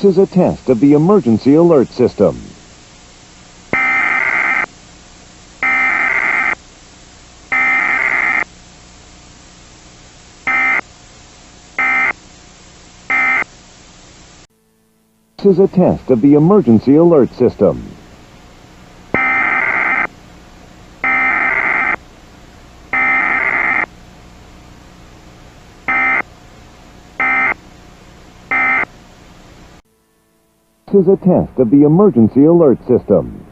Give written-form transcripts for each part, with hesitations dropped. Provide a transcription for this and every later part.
This is a test of the emergency alert system. This is a test of the emergency alert system. This is a test of the emergency alert system.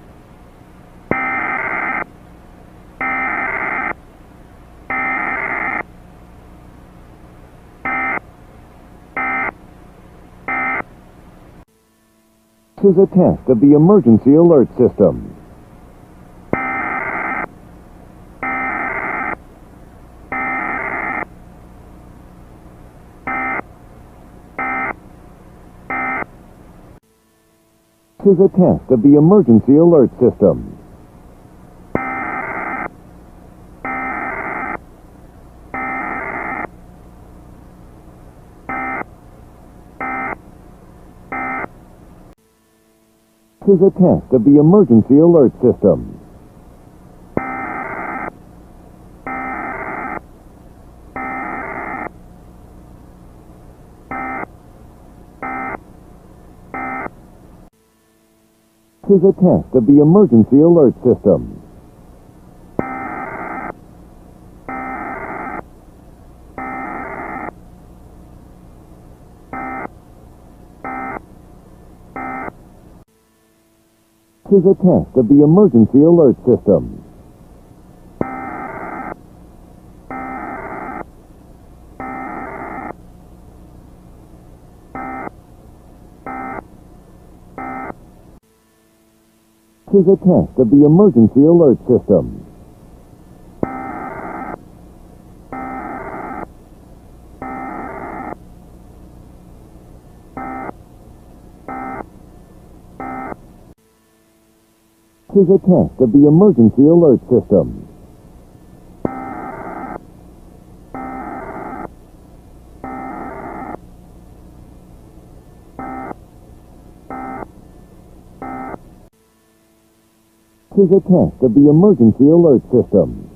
This is a test of the emergency alert system. This is a test of the emergency alert system. This is a test of the emergency alert system. This is a test of the emergency alert system. This is a test of the emergency alert system. This is a test of the emergency alert system. This is a test of the emergency alert system. This is a test of the emergency alert system.